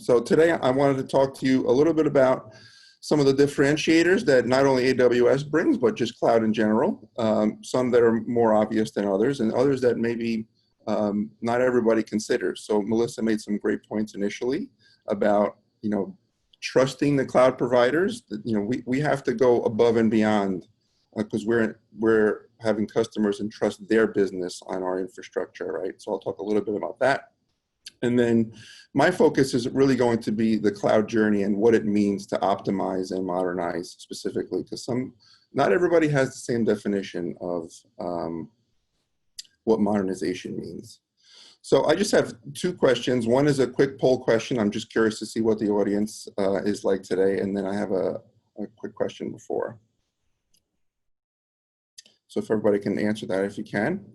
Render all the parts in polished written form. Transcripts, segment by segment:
So today I wanted to talk to you a little bit about some of the differentiators that not only AWS brings, but just cloud in general. Some that are more obvious than others, and others that maybe not everybody considers. So Melissa made some great points initially about, trusting the cloud providers. We have to go above and beyond because we're having customers entrust their business on our infrastructure, right? So I'll talk a little bit about that. And then my focus is really going to be the cloud journey and what it means to optimize and modernize specifically, because not everybody has the same definition of what modernization means. So I just have two questions. One is a quick poll question. I'm just curious to see what the audience is like today. And then I have a quick question before. So if everybody can answer that, if you can.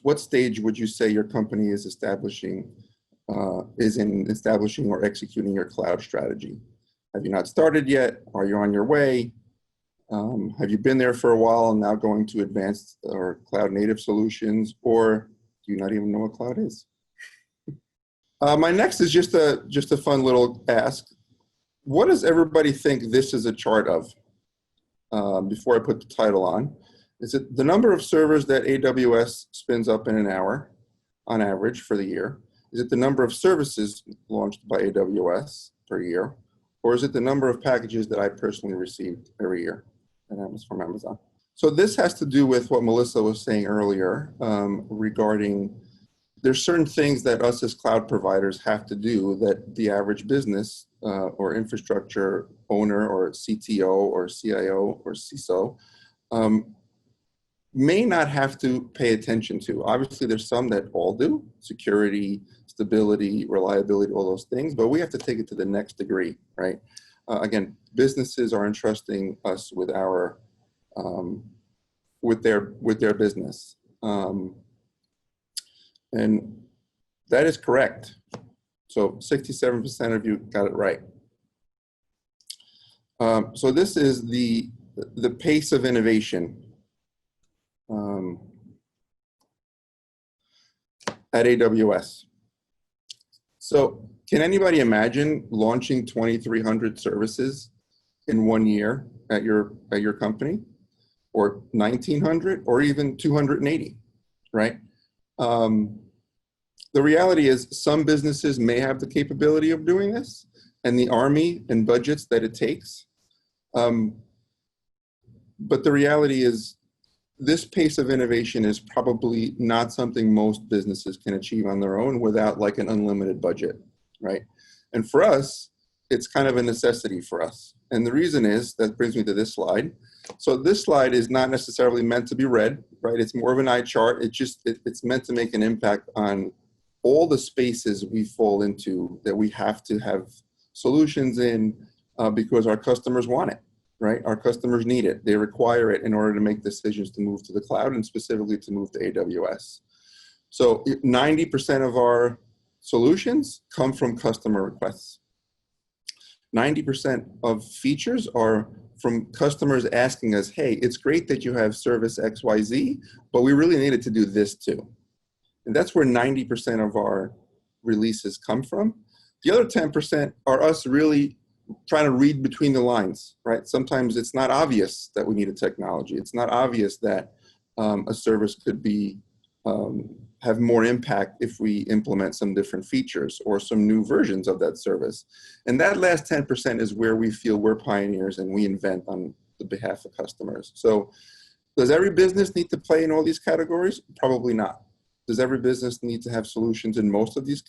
What stage would you say your company is establishing or executing your cloud strategy? Have you not started yet? Are you on your way? Have you been there for a while and now going to advanced or cloud native solutions, or do you not even know what cloud is? My next is just a fun little ask. What does everybody think this is a chart of? Before I put the title on. Is it the number of servers that AWS spins up in an hour on average for the year? Is it the number of services launched by AWS per year? Or is it the number of packages that I personally received every year? And that was from Amazon. So this has to do with what Melissa was saying earlier regarding there's certain things that us as cloud providers have to do that the average business or infrastructure owner or CTO or CIO or CISO may not have to pay attention to. Obviously, there's some that all do, security, stability, reliability, all those things, but we have to take it to the next degree, right? Again, businesses are entrusting us with our, with their business. And that is correct. So 67% of you got it right. So this is the pace of innovation at AWS. So can anybody imagine launching 2,300 services in 1 year at your company, or 1,900, or even 280, right? The reality is some businesses may have the capability of doing this and the army and budgets that it takes. But the reality is this pace of innovation is probably not something most businesses can achieve on their own without like an unlimited budget, right? And for us, it's kind of a necessity for us. And the reason is, that brings me to this slide. So this slide is not necessarily meant to be read, right? It's more of an eye chart. It's meant to make an impact on all the spaces we fall into that we have to have solutions in because our customers want it. Right? Our customers need it. They require it in order to make decisions to move to the cloud and specifically to move to AWS. So 90% of our solutions come from customer requests. 90% of features are from customers asking us, hey, it's great that you have service XYZ, but we really needed to do this too. And that's where 90% of our releases come from. The other 10% are us really trying to read between the lines, right? Sometimes it's not obvious that we need a technology. It's not obvious that a service could be have more impact if we implement some different features or some new versions of that service. And that last 10% is where we feel we're pioneers and we invent on the behalf of customers. So does every business need to play in all these categories? Probably not. Does every business need to have solutions in most of these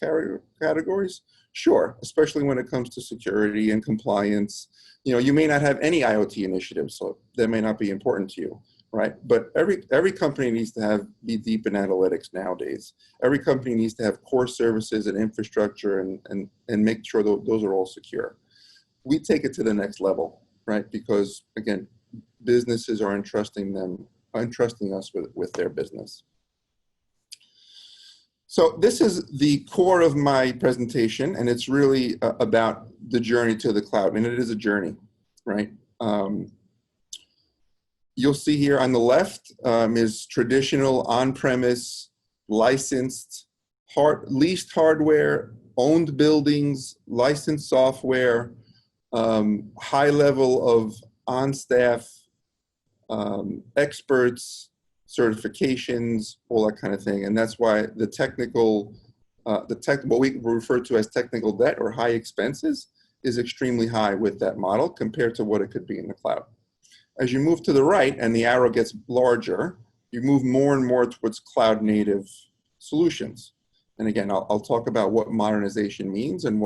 categories? Sure, especially when it comes to security and compliance. You may not have any IoT initiatives, so that may not be important to you, right? But every company needs to be deep in analytics nowadays. Every company needs to have core services and infrastructure and make sure that those are all secure. We take it to the next level, right? Because again, businesses are entrusting us with their business. So this is the core of my presentation, and it's really about the journey to the cloud, and it is a journey, right? You'll see here on the left is traditional on-premise licensed, leased hardware, owned buildings, licensed software, high level of on-staff experts, certifications, all that kind of thing. And that's why the technical, what we refer to as technical debt or high expenses is extremely high with that model compared to what it could be in the cloud. As you move to the right and the arrow gets larger, you move more and more towards cloud native solutions. And again, I'll talk about what modernization means and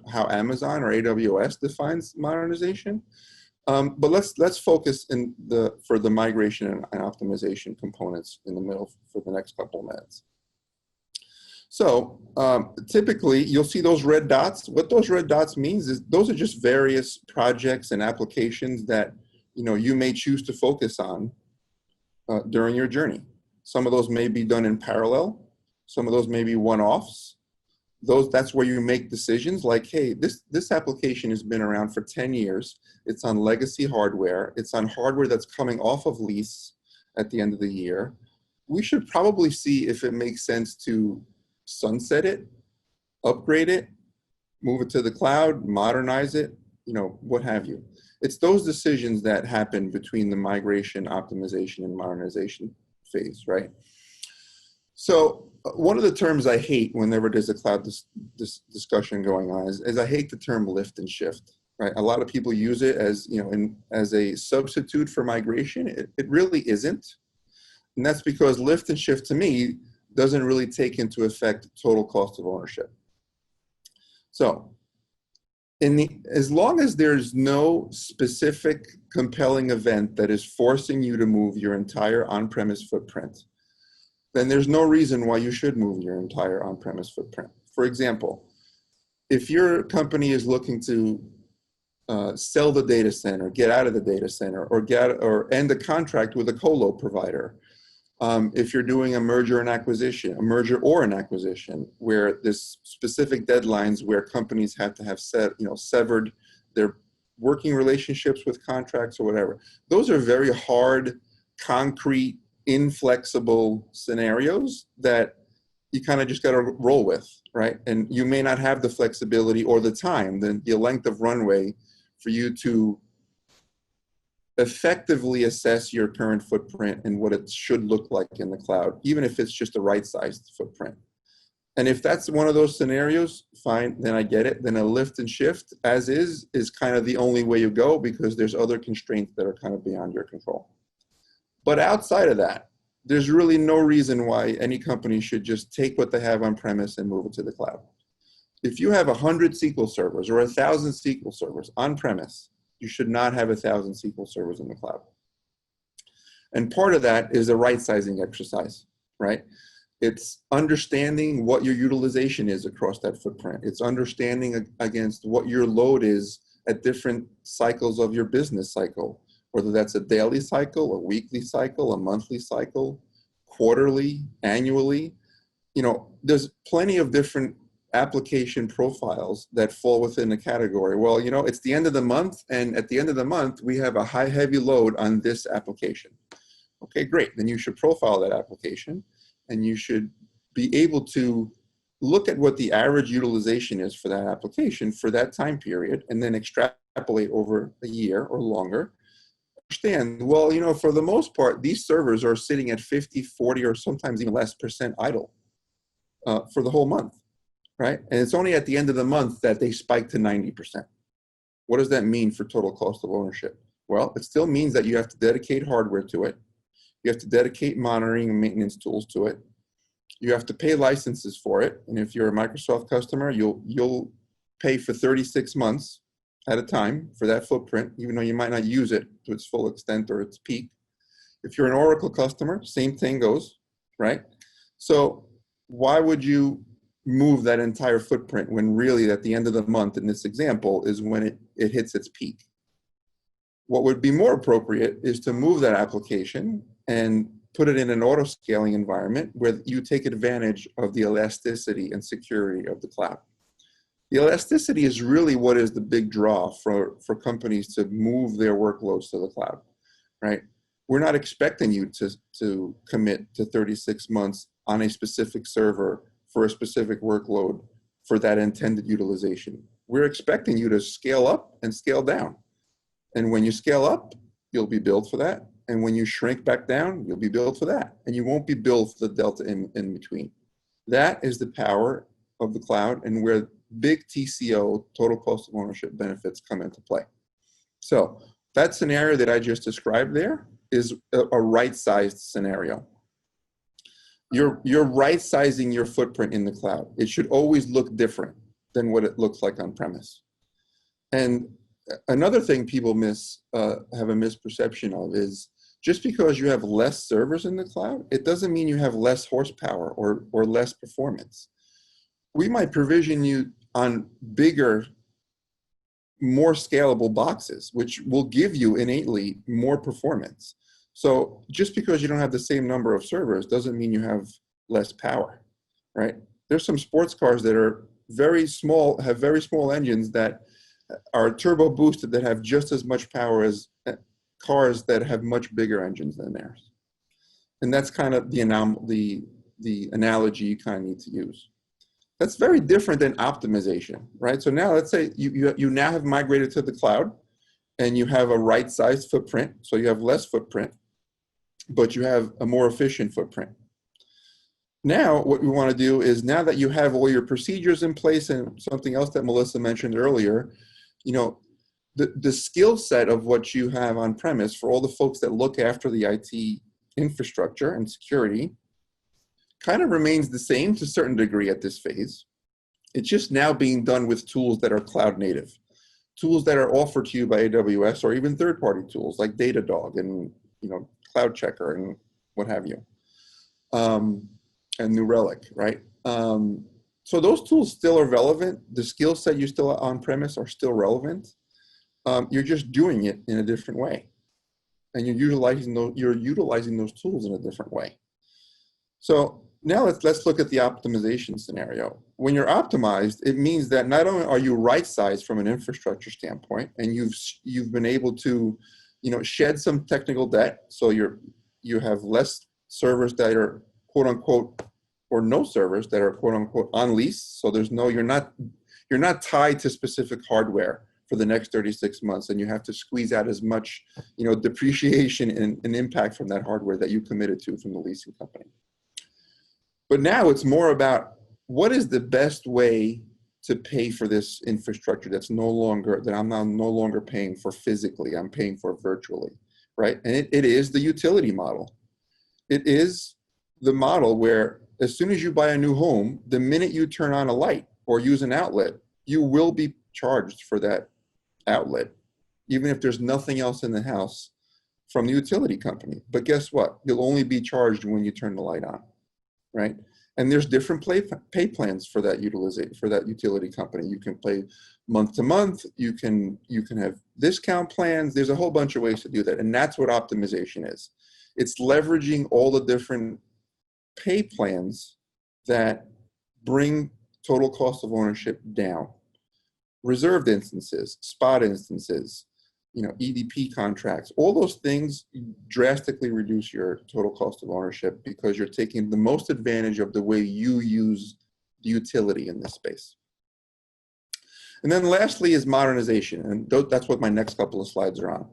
how Amazon or AWS defines modernization. But let's focus for the migration and optimization components in the middle for the next couple of minutes. So typically you'll see those red dots. What those red dots means is those are just various projects and applications that you may choose to focus on during your journey. Some of those may be done in parallel. Some of those may be one-offs. That's where you make decisions like, hey, this application has been around for 10 years. It's on legacy hardware. It's on hardware that's coming off of lease at the end of the year. We should probably see if it makes sense to sunset it, upgrade it, move it to the cloud, modernize it, what have you. It's those decisions that happen between the migration, optimization, and modernization phase, right? So one of the terms I hate whenever there's a cloud discussion going on is I hate the term lift and shift, right? A lot of people use it as, as a substitute for migration. It really isn't. And that's because lift and shift to me doesn't really take into effect total cost of ownership. So as long as there's no specific compelling event that is forcing you to move your entire on-premise footprint, then there's no reason why you should move your entire on-premise footprint. For example, if your company is looking to sell the data center, get out of the data center, or end a contract with a colo provider, if you're doing a merger or an acquisition, where there's specific deadlines where companies have to have severed their working relationships with contracts or whatever, those are very hard, concrete, inflexible scenarios that you kind of just got to roll with, right? And you may not have the flexibility or the time, the length of runway for you to effectively assess your current footprint and what it should look like in the cloud, even if it's just a right-sized footprint. And if that's one of those scenarios, fine, then I get it. Then a lift and shift as is kind of the only way you go, because there's other constraints that are kind of beyond your control. But outside of that, there's really no reason why any company should just take what they have on premise and move it to the cloud. If you have 100 SQL servers or 1,000 SQL servers on premise, you should not have 1,000 SQL servers in the cloud. And part of that is a right-sizing exercise, right? It's understanding what your utilization is across that footprint. It's understanding against what your load is at different cycles of your business cycle, whether that's a daily cycle, a weekly cycle, a monthly cycle, quarterly, annually. There's plenty of different application profiles that fall within the category. Well, it's the end of the month, and at the end of the month, we have a heavy load on this application. Okay, great. Then you should profile that application, and you should be able to look at what the average utilization is for that application for that time period, and then extrapolate over a year or longer. Understand, well, for the most part, these servers are sitting at 50, 40, or sometimes even less % idle for the whole month, right? And it's only at the end of the month that they spike to 90%. What does that mean for total cost of ownership? Well, it still means that you have to dedicate hardware to it. You have to dedicate monitoring and maintenance tools to it. You have to pay licenses for it. And if you're a Microsoft customer, you'll pay for 36 months at a time for that footprint, even though you might not use it to its full extent or its peak. If you're an Oracle customer, same thing goes, right? So why would you move that entire footprint when really at the end of the month in this example is when it hits its peak? What would be more appropriate is to move that application and put it in an auto-scaling environment where you take advantage of the elasticity and security of the cloud. The elasticity is really what is the big draw for companies to move their workloads to the cloud, right? We're not expecting you to commit to 36 months on a specific server for a specific workload for that intended utilization. We're expecting you to scale up and scale down. And when you scale up, you'll be billed for that. And when you shrink back down, you'll be billed for that. And you won't be billed for the delta in between. That is the power of the cloud and where big TCO, total cost of ownership benefits, come into play. So that scenario that I just described there is a right-sized scenario. You're right-sizing your footprint in the cloud. It should always look different than what it looks like on premise. And another thing people have a misperception of is just because you have less servers in the cloud, it doesn't mean you have less horsepower or less performance. We might provision you on bigger, more scalable boxes, which will give you innately more performance. So just because you don't have the same number of servers doesn't mean you have less power, right? There's some sports cars that are very small, have very small engines that are turbo boosted that have just as much power as cars that have much bigger engines than theirs. And that's kind of the analogy you kind of need to use. That's very different than optimization, right? So now let's say you now have migrated to the cloud and you have a right-sized footprint. So you have less footprint, but you have a more efficient footprint. Now, what we want to do is, now that you have all your procedures in place, and something else that Melissa mentioned earlier, you know, the skill set of what you have on premise for all the folks that look after the IT infrastructure and security kind of remains the same to a certain degree at this phase. It's just now being done with tools that are cloud native, tools that are offered to you by AWS, or even third-party tools like Datadog and, you know, Cloud Checker and what have you, and New Relic, right? So those tools still are relevant. The skill set you still on premise are still relevant. You're just doing it in a different way, and you're utilizing those tools in a different way. So now let's look at the optimization scenario. When you're optimized, it means that not only are you right-sized from an infrastructure standpoint, and you've been able to, you know, shed some technical debt, so you have less servers that are quote unquote, or no servers that are quote unquote on lease. So you're not tied to specific hardware for the next 36 months, and you have to squeeze out as much, you know, depreciation and impact from that hardware that you committed to from the leasing company. But now it's more about what is the best way to pay for this infrastructure that I'm now no longer paying for physically, I'm paying for virtually, right? And it is the utility model. It is the model where as soon as you buy a new home, the minute you turn on a light or use an outlet, you will be charged for that outlet, even if there's nothing else in the house from the utility company. But guess what? You'll only be charged when you turn the light on, right? And there's different pay plans for that utility company. You can pay month to month. You can have discount plans. There's a whole bunch of ways to do that, and that's what optimization is. It's leveraging all the different pay plans that bring total cost of ownership down. Reserved instances, spot instances, you know, EDP contracts, all those things drastically reduce your total cost of ownership because you're taking the most advantage of the way you use the utility in this space. And then lastly is modernization, and that's what my next couple of slides are on.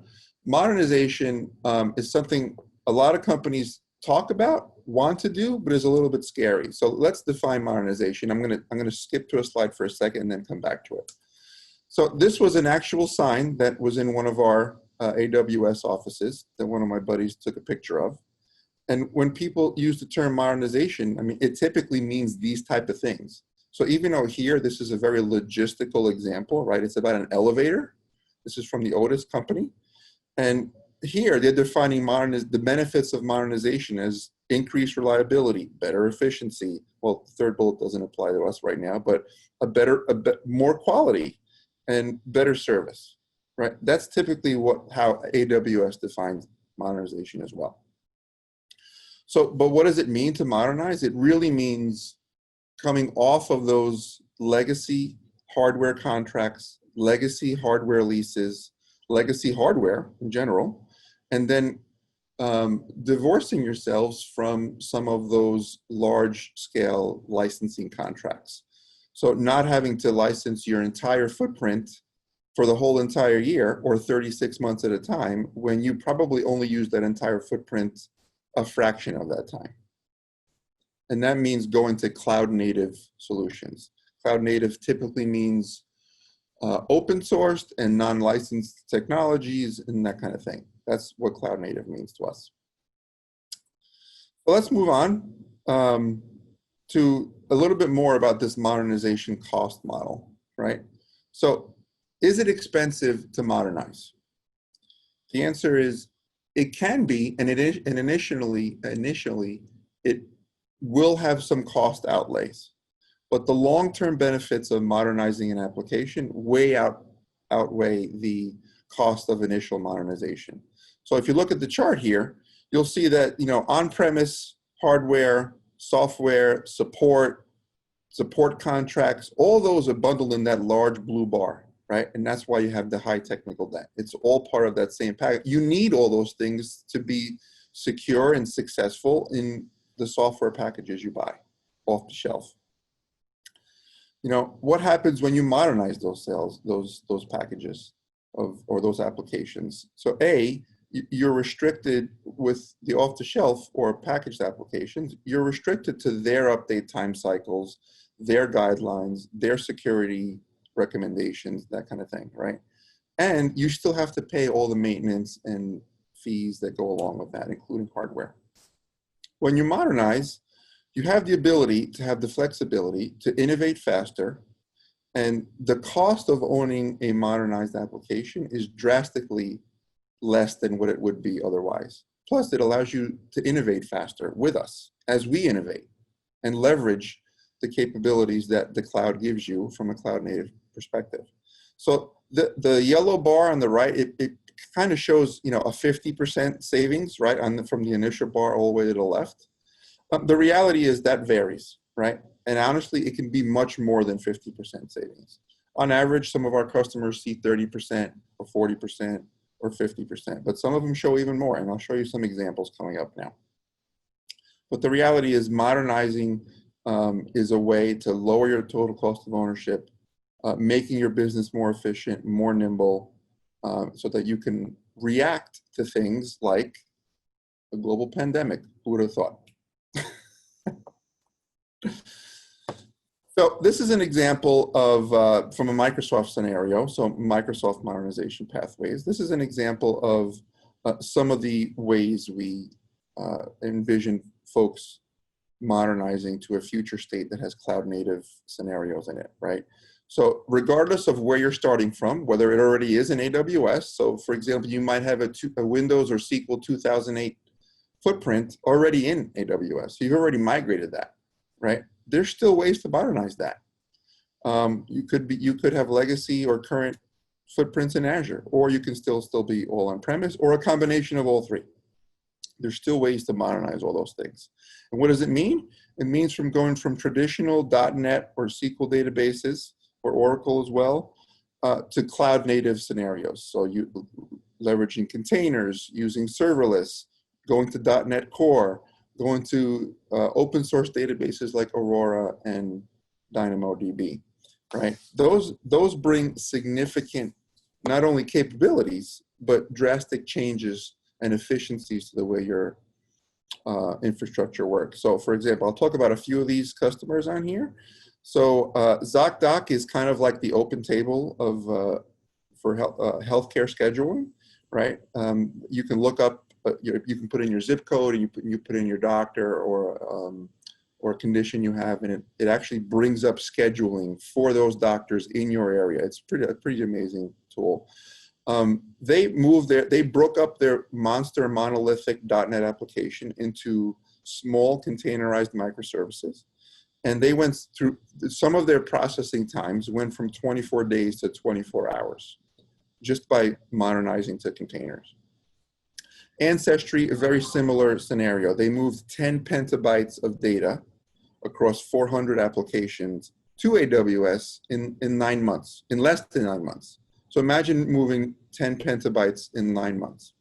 Modernization is something a lot of companies talk about, want to do, but is a little bit scary. So let's define modernization. I'm gonna skip to a slide for a second and then come back to it. So this was an actual sign that was in one of our AWS offices that one of my buddies took a picture of. And when people use the term modernization, I mean, it typically means these type of things. So even though here, this is a very logistical example, right? It's about an elevator. This is from the Otis company. And here they're defining the benefits of modernization as increased reliability, better efficiency. Well, the third bullet doesn't apply to us right now, but more quality and better service, right? That's typically how AWS defines modernization as well. So, but what does it mean to modernize? It really means coming off of those legacy hardware contracts, legacy hardware leases, legacy hardware in general, and then divorcing yourselves from some of those large scale licensing contracts. So not having to license your entire footprint for the whole entire year or 36 months at a time when you probably only use that entire footprint a fraction of that time. And that means going to cloud native solutions. Cloud native typically means open sourced and non-licensed technologies and that kind of thing. That's what cloud native means to us. So let's move on to a little bit more about this modernization cost model, right? So is it expensive to modernize? The answer is it can be, and initially it will have some cost outlays, but the long-term benefits of modernizing an application outweigh the cost of initial modernization. So if you look at the chart here, you'll see that, you know, on-premise hardware, software, support contracts, all those are bundled in that large blue bar, right? And that's why you have the high technical debt. It's all part of that same package. You need all those things to be secure and successful in the software packages you buy off the shelf. You know, what happens when you modernize those packages or those applications? So you're restricted with the off-the-shelf or packaged applications. You're restricted to their update time cycles, their guidelines, their security recommendations, that kind of thing, right? And you still have to pay all the maintenance and fees that go along with that, including hardware. When you modernize, you have the ability to have the flexibility to innovate faster, and the cost of owning a modernized application is drastically less than what it would be otherwise. Plus, it allows you to innovate faster with us as we innovate and leverage the capabilities that the cloud gives you from a cloud native perspective. So the yellow bar on the right, it kind of shows, you know, a 50% savings, right, from the initial bar all the way to the left. The reality is that varies, right? And honestly, it can be much more than 50% savings. On average, some of our customers see 30% or 40% or 50%, but some of them show even more, and I'll show you some examples coming up now. But the reality is modernizing is a way to lower your total cost of ownership, making your business more efficient, more nimble, so that you can react to things like a global pandemic. Who would have thought? So this is an example of, from a Microsoft scenario, so Microsoft modernization pathways. This is an example of some of the ways we envision folks modernizing to a future state that has cloud native scenarios in it, right? So regardless of where you're starting from, whether it already is in AWS, so for example, you might have a Windows or SQL 2008 footprint already in AWS. So you've already migrated that, right? There's still ways to modernize that. You could have legacy or current footprints in Azure, or you can still be all on-premise, or a combination of all three. There's still ways to modernize all those things. And what does it mean? It means from going from traditional .NET or SQL databases, or Oracle as well, to cloud native scenarios. So you leveraging containers, using serverless, going to .NET Core, going to open source databases like Aurora and DynamoDB, right? Those bring significant, not only capabilities, but drastic changes and efficiencies to the way your infrastructure works. So for example, I'll talk about a few of these customers on here. So ZocDoc is kind of like the open table of for healthcare scheduling, right? You can look up, you can put in your zip code, and you put in your doctor or condition you have, and it actually brings up scheduling for those doctors in your area. It's a pretty amazing tool. They broke up their monster monolithic .NET application into small containerized microservices. And they went through, some of their processing times went from 24 days to 24 hours, just by modernizing to containers. Ancestry, a very similar scenario. They moved 10 petabytes of data across 400 applications to AWS in 9 months, in less than 9 months. So imagine moving 10 petabytes in 9 months,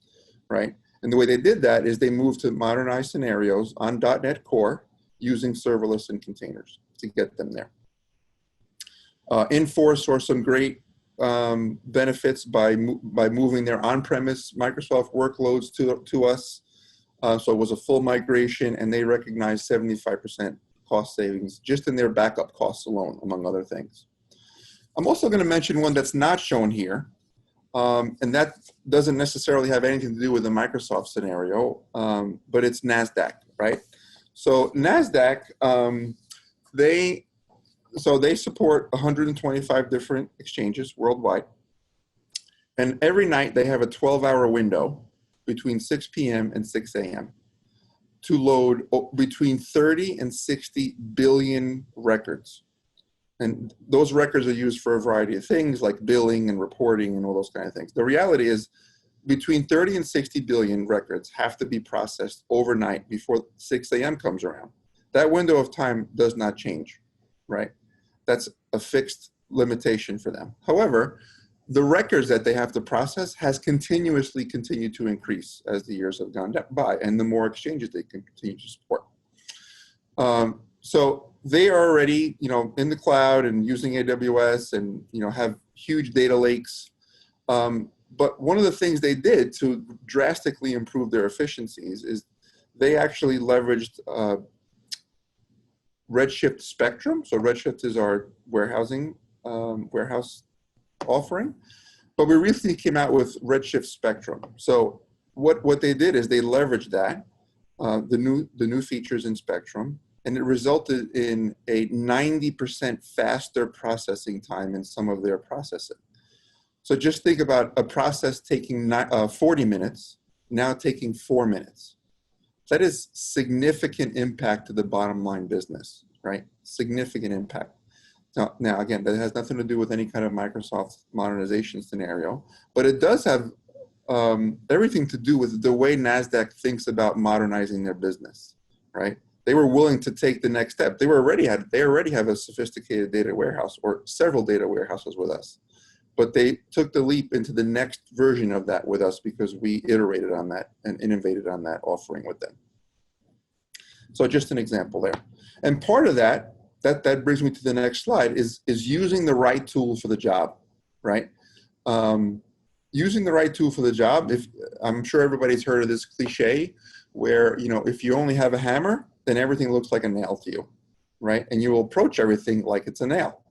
right? And the way they did that is they moved to modernized scenarios on .NET Core using serverless and containers to get them there. Enforce saw some great benefits by moving their on-premise Microsoft workloads to us. So it was a full migration, and they recognized 75% cost savings just in their backup costs alone, among other things. I'm also going to mention one that's not shown here, and that doesn't necessarily have anything to do with the Microsoft scenario, but it's NASDAQ, right? So NASDAQ, they support 125 different exchanges worldwide, and every night they have a 12-hour window between 6 p.m. and 6 a.m. to load between 30 and 60 billion records. And those records are used for a variety of things like billing and reporting and all those kind of things. The reality is between 30 and 60 billion records have to be processed overnight before 6 a.m. comes around. That window of time does not change, right? That's a fixed limitation for them. However, the records that they have to process has continuously continued to increase as the years have gone by, and the more exchanges they can continue to support. So they are already, in the cloud and using AWS, and have huge data lakes. But one of the things they did to drastically improve their efficiencies is they actually leveraged Redshift Spectrum. So Redshift is our warehouse offering, but we recently came out with Redshift Spectrum. So what they did is they leveraged that, the new features in Spectrum, and it resulted in a 90% faster processing time in some of their processing. So just think about a process taking 40 minutes, now taking 4 minutes. That is significant impact to the bottom line business, right? Significant impact. Now, again, that has nothing to do with any kind of Microsoft modernization scenario, but it does have everything to do with the way NASDAQ thinks about modernizing their business, right? They were willing to take the next step. They already have a sophisticated data warehouse or several data warehouses with us, but they took the leap into the next version of that with us because we iterated on that and innovated on that offering with them. So just an example there. And part of that brings me to the next slide is using the right tool for the job, right? Using the right tool for the job. I'm sure everybody's heard of this cliche where, if you only have a hammer, then everything looks like a nail to you, right? And you will approach everything like it's a nail.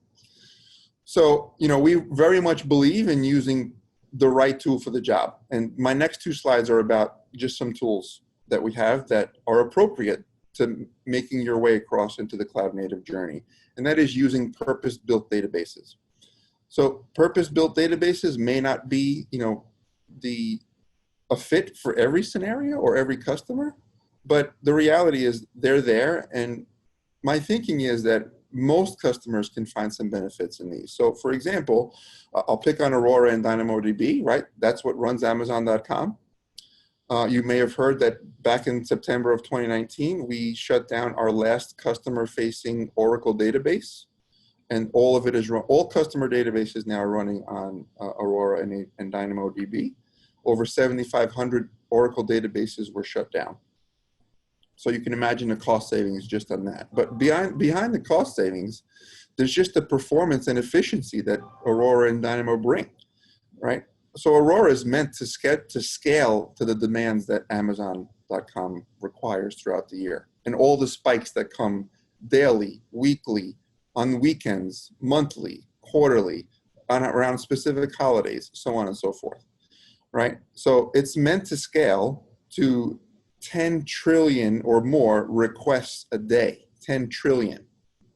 So, we very much believe in using the right tool for the job. And my next two slides are about just some tools that we have that are appropriate to making your way across into the cloud native journey. And that is using purpose-built databases. So purpose-built databases may not be, a fit for every scenario or every customer, but the reality is they're there. And my thinking is that most customers can find some benefits in these. So for example, I'll pick on Aurora and DynamoDB, right? That's what runs Amazon.com. You may have heard that back in September of 2019, we shut down our last customer-facing Oracle database, and all of it is all customer databases now are running on Aurora and DynamoDB. Over 7,500 Oracle databases were shut down. So you can imagine the cost savings just on that. But behind the cost savings, there's just the performance and efficiency that Aurora and Dynamo bring, right? So Aurora is meant to scale to the demands that Amazon.com requires throughout the year, and all the spikes that come daily, weekly, on weekends, monthly, quarterly, around specific holidays, so on and so forth, right? So it's meant to scale to 10 trillion or more requests a day, 10 trillion,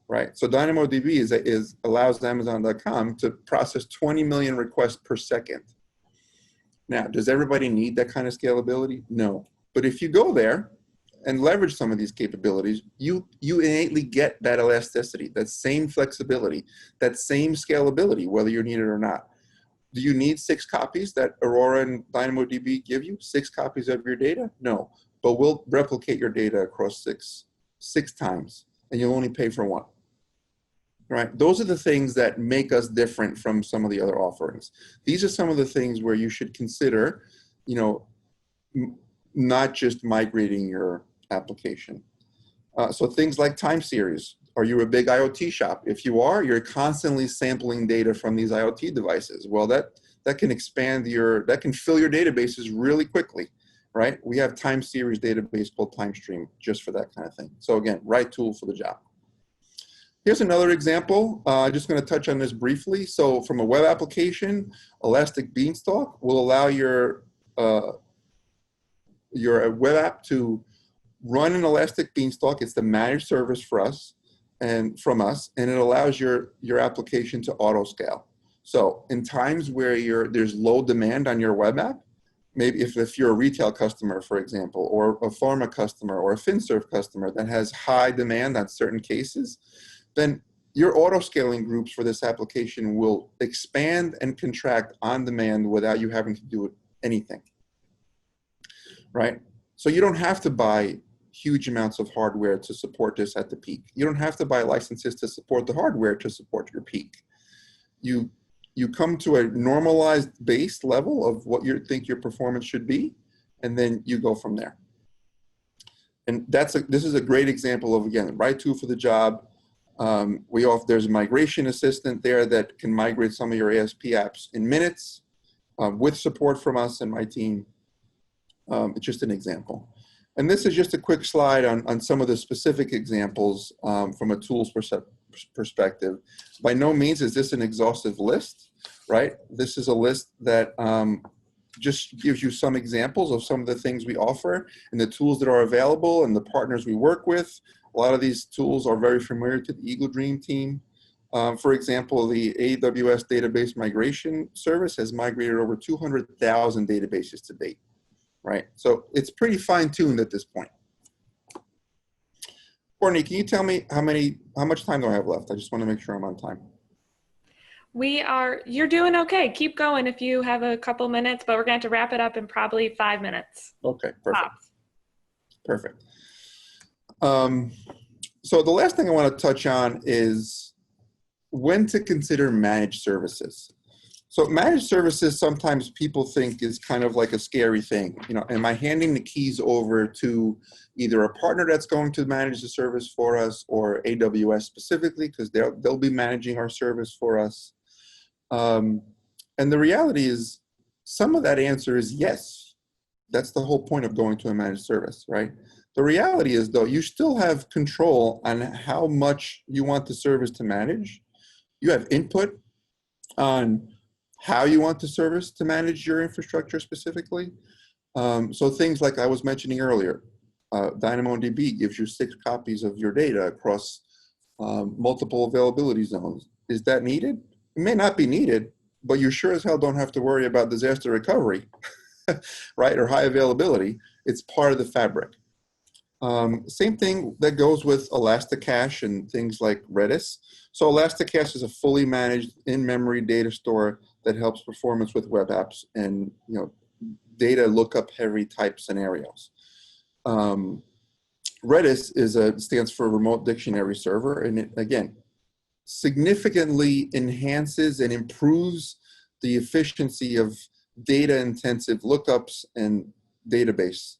right? So DynamoDB allows Amazon.com to process 20 million requests per second. Now, does everybody need that kind of scalability? No. But if you go there and leverage some of these capabilities, you innately get that elasticity, that same flexibility, that same scalability, whether you need it or not. Do you need 6 copies that Aurora and DynamoDB give you? 6 copies of your data? No. But we'll replicate your data across six times, and you'll only pay for 1. Right? Those are the things that make us different from some of the other offerings. These are some of the things where you should consider, not just migrating your application. So things like time series. Are you a big IoT shop? If you are, you're constantly sampling data from these IoT devices. Well, that can expand that can fill your databases really quickly, right? We have time series database called TimeStream just for that kind of thing. So again, right tool for the job. Here's another example. I'm just going to touch on this briefly. So from a web application, Elastic Beanstalk will allow your web app to run an Elastic Beanstalk. It's the managed service for us and from us, and it allows your application to auto scale. So in times where there's low demand on your web app, maybe if you're a retail customer, for example, or a pharma customer or a FinServ customer that has high demand on certain cases, then your auto scaling groups for this application will expand and contract on demand without you having to do anything, right? So you don't have to buy huge amounts of hardware to support this at the peak. You don't have to buy licenses to support the hardware to support your peak. You come to a normalized base level of what you think your performance should be, and then you go from there. And this is a great example of, again, right tool for the job. There's a migration assistant there that can migrate some of your ASP apps in minutes with support from us and my team. It's just an example. And this is just a quick slide on some of the specific examples from a tools perspective. By no means is this an exhaustive list, right? This is a list that just gives you some examples of some of the things we offer and the tools that are available and the partners we work with. A lot of these tools are very familiar to the Eagle Dream team. For example, the AWS database migration service has migrated over 200,000 databases to date, right? So it's pretty fine-tuned at this point. Courtney, can you tell me how much time do I have left? I just want to make sure I'm on time. You're doing okay. Keep going if you have a couple minutes, but we're going to have to wrap it up in probably 5 minutes. Okay, perfect. Perfect. So the last thing I want to touch on is when to consider managed services. So managed services, sometimes people think is kind of like a scary thing. You know, am I handing the keys over to either a partner that's going to manage the service for us or AWS specifically, because they'll be managing our service for us? And the reality is some of that answer is yes. That's the whole point of going to a managed service, right? The reality is, though, you still have control on how much you want the service to manage. You have input on how you want the service to manage your infrastructure specifically. So things like I was mentioning earlier, DynamoDB gives you 6 copies of your data across multiple availability zones. Is that needed? It may not be needed, but you sure as hell don't have to worry about disaster recovery, right, or high availability. It's part of the fabric. Same thing that goes with Elasticache and things like Redis. So Elasticache is a fully managed in-memory data store that helps performance with web apps and data lookup heavy type scenarios. Redis stands for Remote Dictionary Server, and it again significantly enhances and improves the efficiency of data-intensive lookups and database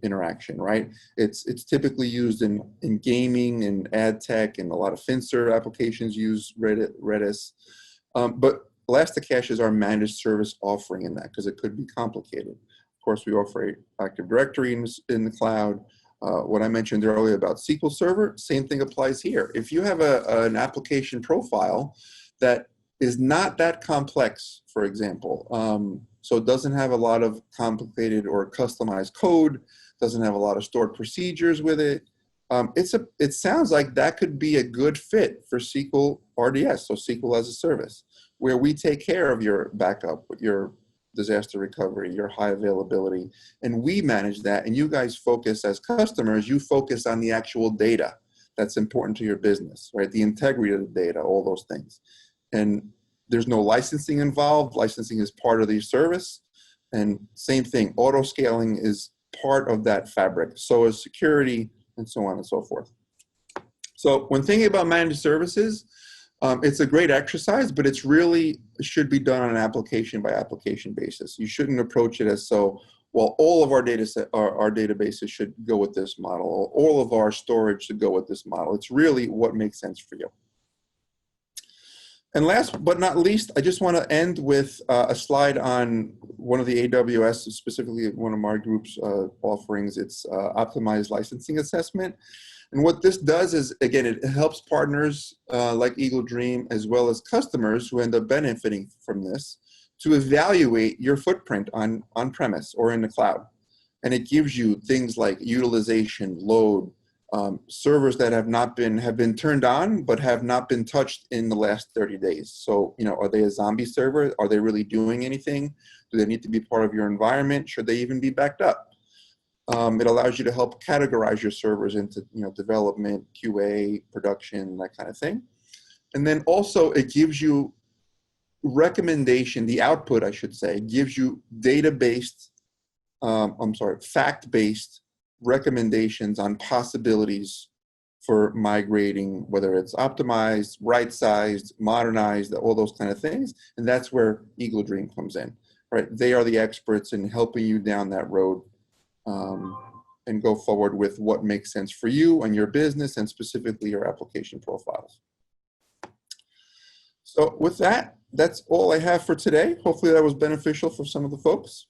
interaction, right? It's typically used in gaming and ad tech, and a lot of FinServ applications use Redis. But Elasticache is our managed service offering in that because it could be complicated. Of course, we offer Active Directory in the cloud. What I mentioned earlier about SQL Server, same thing applies here. If you have an application profile that is not that complex, for example, so it doesn't have a lot of complicated or customized code, doesn't have a lot of stored procedures with it. It sounds like that could be a good fit for SQL RDS, so SQL as a service, where we take care of your backup, your disaster recovery, your high availability, and we manage that. And you guys focus as customers, you focus on the actual data that's important to your business, right? The integrity of the data, all those things. And there's no licensing involved. Licensing is part of the service. And same thing, auto scaling is part of that fabric. So is security and so on and so forth. So when thinking about managed services, it's a great exercise, but it should be done on an application by application basis. You shouldn't approach it as, so well, all of our our databases should go with this model. All of our storage should go with this model. It's really what makes sense for you. And last but not least, I just want to end with a slide on one of the AWS, specifically one of our group's offerings. It's optimized licensing assessment. And what this does is, again, it helps partners like Eagle Dream, as well as customers who end up benefiting from this, to evaluate your footprint on-premise or in the cloud. And it gives you things like utilization, load, servers that have been turned on but have not been touched in the last 30 days. So, are they a zombie server? Are they really doing anything? Do they need to be part of your environment? Should they even be backed up? It allows you to help categorize your servers into development, QA, production, that kind of thing. And then also it gives you recommendation, the output I should say, gives you fact-based recommendations on possibilities for migrating, whether it's optimized, right-sized, modernized, all those kind of things. And that's where Eagle Dream comes in, right? They are the experts in helping you down that road and go forward with what makes sense for you and your business and specifically your application profiles. So with that, that's all I have for today. Hopefully that was beneficial for some of the folks.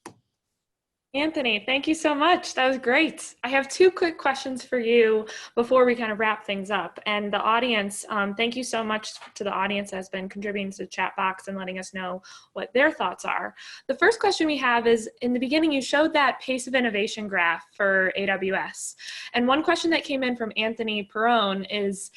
Anthony, thank you so much. That was great. I have two quick questions for you before we kind of wrap things up. And the audience, thank you so much to the audience that has been contributing to the chat box and letting us know what their thoughts are. The first question we have is, in the beginning, you showed that pace of innovation graph for AWS. And one question that came in from Anthony Perrone is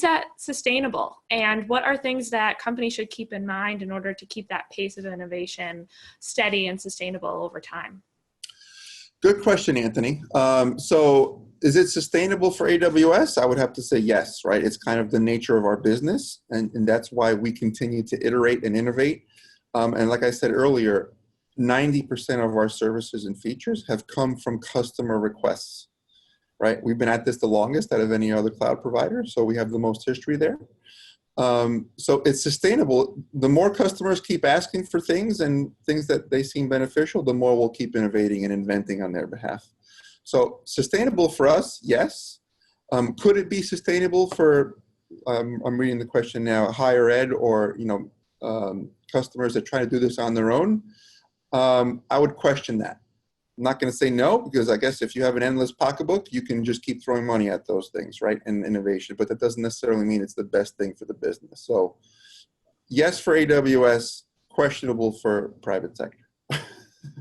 that sustainable? And what are things that companies should keep in mind in order to keep that pace of innovation steady and sustainable over time? Good question, Anthony. So is it sustainable for AWS? I would have to say yes, right? It's kind of the nature of our business, and that's why we continue to iterate and innovate. And like I said earlier, 90% of our services and features have come from customer requests, right? We've been at this the longest out of any other cloud provider, so we have the most history there. So it's sustainable. The more customers keep asking for things and things that they seem beneficial, the more we'll keep innovating and inventing on their behalf. So sustainable for us, yes. Could it be sustainable for, I'm reading the question now, higher ed or customers that try to do this on their own? I would question that. I'm not going to say no, because I guess if you have an endless pocketbook, you can just keep throwing money at those things, right? And innovation, but that doesn't necessarily mean it's the best thing for the business. So yes, for AWS, questionable for private sector.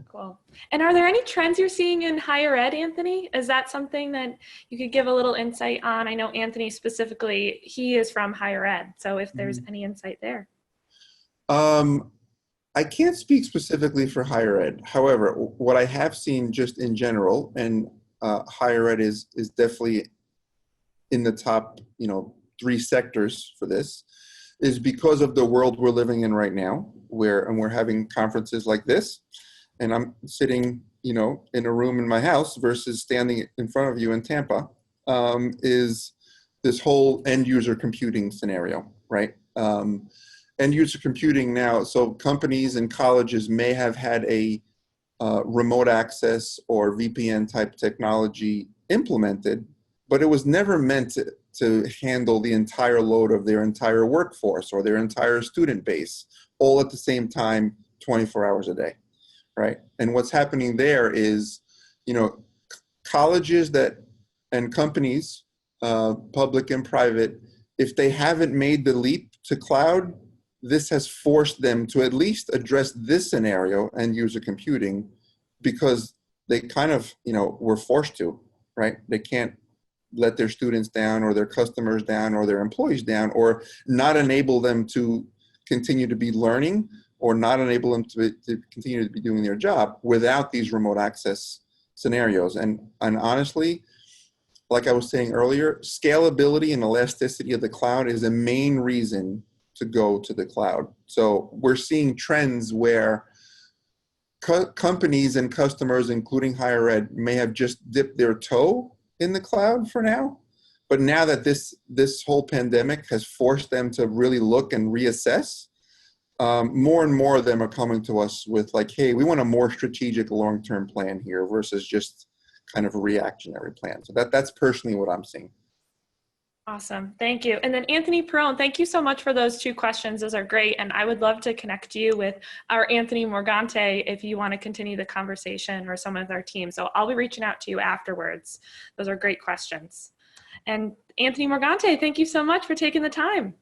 Cool. And are there any trends you're seeing in higher ed, Anthony? Is that something that you could give a little insight on? I know Anthony specifically, he is from higher ed. So if there's any insight there. I can't speak specifically for higher ed. However, what I have seen just in general, and higher ed is definitely in the top, 3 sectors for this, is because of the world we're living in right now, and we're having conferences like this, and I'm sitting, in a room in my house versus standing in front of you in Tampa, is this whole end user computing scenario, right? End user computing now, so companies and colleges may have had a remote access or VPN type technology implemented, but it was never meant to handle the entire load of their entire workforce or their entire student base all at the same time, 24 hours a day, right? And what's happening there is, colleges and companies, public and private, if they haven't made the leap to cloud, this has forced them to at least address this scenario, end user computing, because they kind of, were forced to, right? They can't let their students down or their customers down or their employees down, or not enable them to continue to be learning, or not enable them to continue to be doing their job without these remote access scenarios. And honestly, like I was saying earlier, scalability and elasticity of the cloud is a main reason to go to the cloud. So we're seeing trends where companies and customers, including higher ed, may have just dipped their toe in the cloud for now. But now that this whole pandemic has forced them to really look and reassess, more and more of them are coming to us with like, hey, we want a more strategic long-term plan here versus just kind of a reactionary plan. So that's personally what I'm seeing. Awesome. Thank you. And then Anthony Perone, thank you so much for those 2 questions. Those are great. And I would love to connect you with our Anthony Morgante if you want to continue the conversation, or some of our team. So I'll be reaching out to you afterwards. Those are great questions. And Anthony Morgante, thank you so much for taking the time.